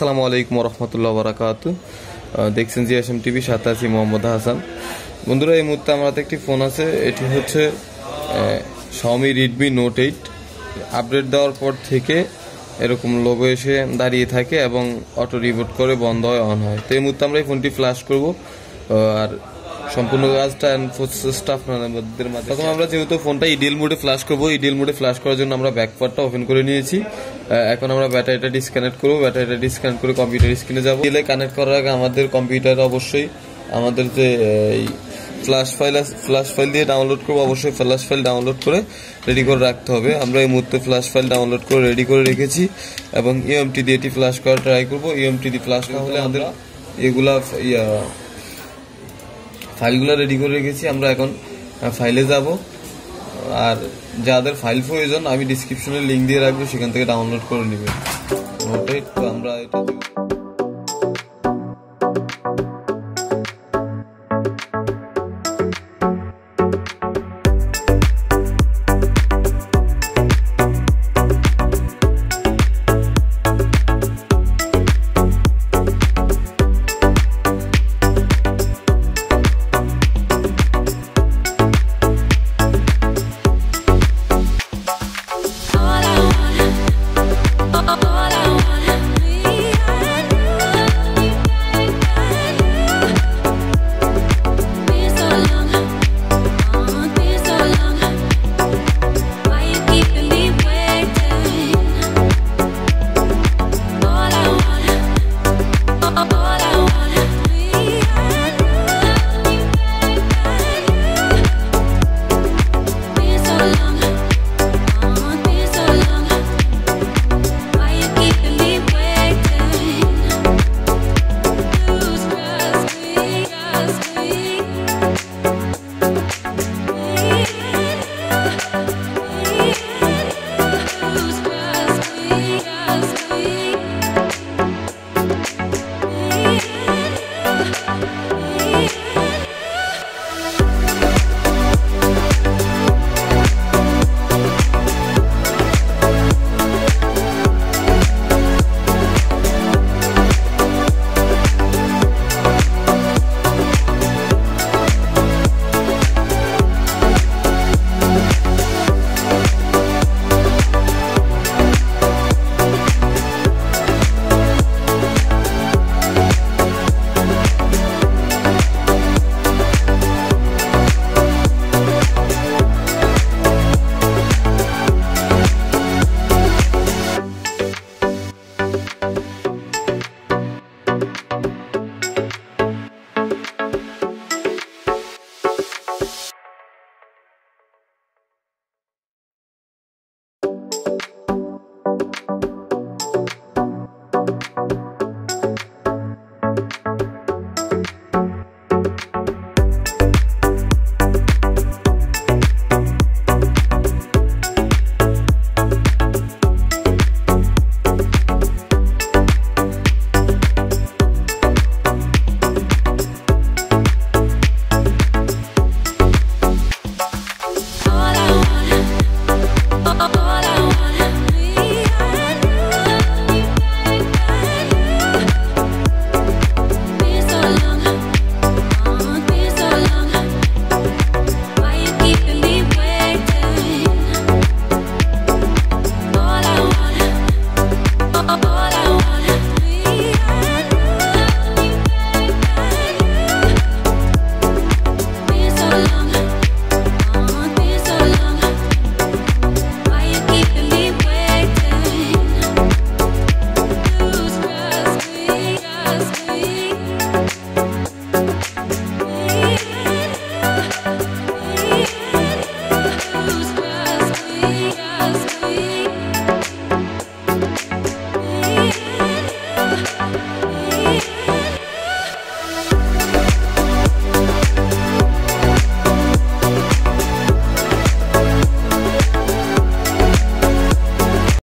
আসসালামু আলাইকুম ওয়া রাহমাতুল্লাহি ওয়া বারাকাতুহু। দেখছেন জিএসএম টিভি, সাথে আছি মোহাম্মদ হাসান। বন্ধুরা, এই মুহূর্তে আমার হাতে একটি ফোন আছে। এটি হচ্ছে Xiaomi Redmi Note 8। আপডেট দেওয়ার পর থেকে এরকম লোগো এসে দাঁড়িয়ে থাকে এবং অটো রিবুট করে বন্ধ হয়, অন হয়। তো এই মুহূর্তে আমরা এই ফোনটি ফ্ল্যাশ করব আর সম্পূর্ণ কাজটা স্টাফ ম্যানেজারদের মাধ্যমে। তখন আমরা যেহেতু ফোনটা ইডিএল মোডে ফ্ল্যাশ করবো, ইডিএল মোডে ফ্ল্যাশ করার জন্য আমরা ব্যাক পার্টটা ওপেন করে নিয়েছি। এখন আমরা ব্যাটারিটা ডিসকানেক্ট করবো। ব্যাটারিটা ডিসকানেক্ট করে কম্পিউটার স্ক্রিনে যাবো। ইডিএল কানেক্ট করার আগে আমাদের কম্পিউটারে অবশ্যই আমাদের যে ফ্ল্যাশ ফাইল দিয়ে ডাউনলোড করবো, অবশ্যই ফ্ল্যাশ ফাইল ডাউনলোড করে রেডি করে রাখতে হবে। আমরা এই মুহূর্তে ফ্ল্যাশ ফাইল ডাউনলোড করে রেডি করে রেখেছি এবং ইএমটি দিয়ে এটি ফ্ল্যাশ করার ট্রাই করবো। ইএমটি দিয়ে ফ্ল্যাশ না হলে আমাদের এগুলা ফাইলগুলো রেডি করে রেখেছি। আমরা এখন ফাইলে যাব, আর যাদের ফাইল প্রয়োজন আমি ডিসক্রিপশনে লিঙ্ক দিয়ে রাখবো, সেখান থেকে ডাউনলোড করে নেবেন। তো আমরা এটা